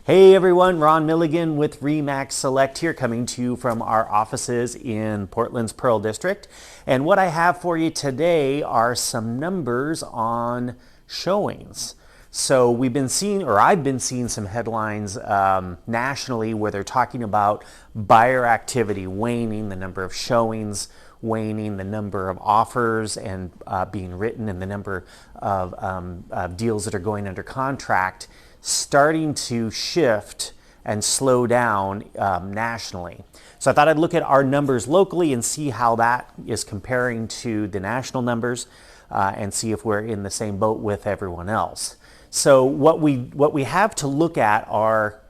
Hey everyone, Ron Milligan with RE/MAX Select here, coming to you from our offices in Portland's Pearl District. And what I have for you today are some numbers on showings. So we've been seeing, or I've been seeing some headlines nationally where they're talking about buyer activity waning, the number of showings waning, the number of offers and being written, and the number of deals that are going under contract starting to shift and slow down nationally. So I thought I'd look at our numbers locally and see how that is comparing to the national numbers and see if we're in the same boat with everyone else. So what we have to look at are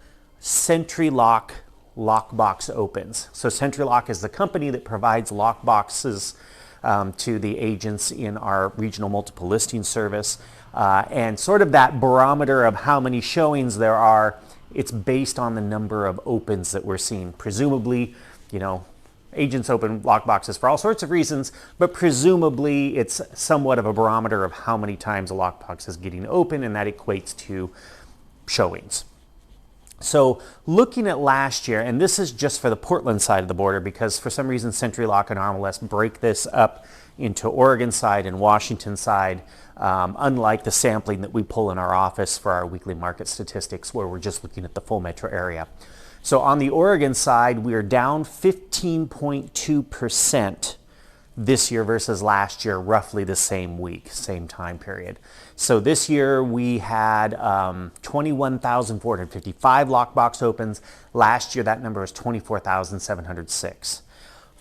SentryLock lockbox opens. So SentryLock is the company that provides lockboxes to the agents in our regional multiple listing service. And sort of that barometer of how many showings there are, it's based on the number of opens that we're seeing. Presumably, you know, agents open lockboxes for all sorts of reasons, but presumably it's somewhat of a barometer of how many times a lockbox is getting open, and that equates to showings. So looking at last year, and this is just for the Portland side of the border, because for some reason SentryLock and RMLS break this up into Oregon side and Washington side, unlike the sampling that we pull in our office for our weekly market statistics, where we're just looking at the full metro area. So on the Oregon side, we are down 15.2% this year versus last year, roughly the same week, same time period. So this year we had 21,455 lockbox opens. Last year that number was 24,706.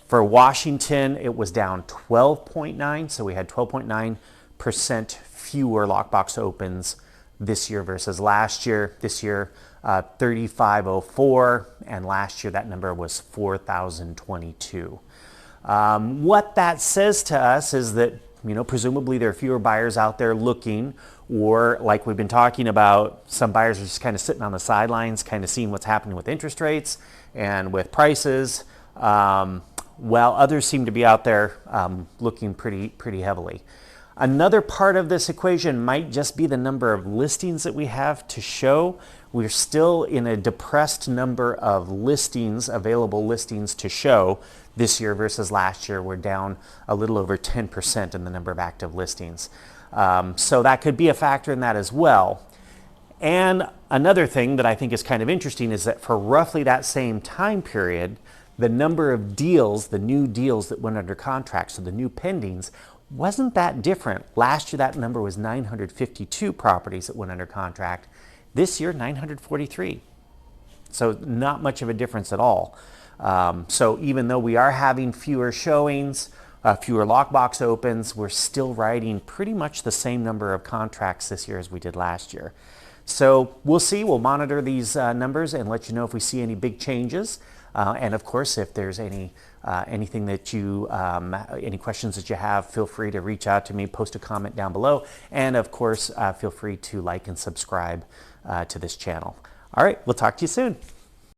For Washington, it was down 12.9, so we had 12.9% fewer lockbox opens this year versus last year. This year, 3,504, and last year that number was 4,022. What that says to us is that, you know, presumably there are fewer buyers out there looking, or like we've been talking about, some buyers are just kind of sitting on the sidelines, kind of seeing what's happening with interest rates and with prices, while others seem to be out there looking pretty heavily. Another part of this equation might just be the number of listings that we have to show. We're still in a depressed number of listings, available listings to show this year versus last year. We're down a little over 10% in the number of active listings. So that could be a factor in that as well. And another thing that I think is kind of interesting is that for roughly that same time period, the number of deals, the new deals that went under contract, so the new pendings, wasn't that different. Last year that number was 952 properties that went under contract. This year 943. So not much of a difference at all. So even though we are having fewer showings, fewer lockbox opens, we're still writing pretty much the same number of contracts this year as we did last year. So we'll see. We'll monitor these numbers and let you know if we see any big changes. And of course, if there's anything that you, any questions that you have, feel free to reach out to me, post a comment down below. And of course, feel free to like and subscribe to this channel. All right, we'll talk to you soon.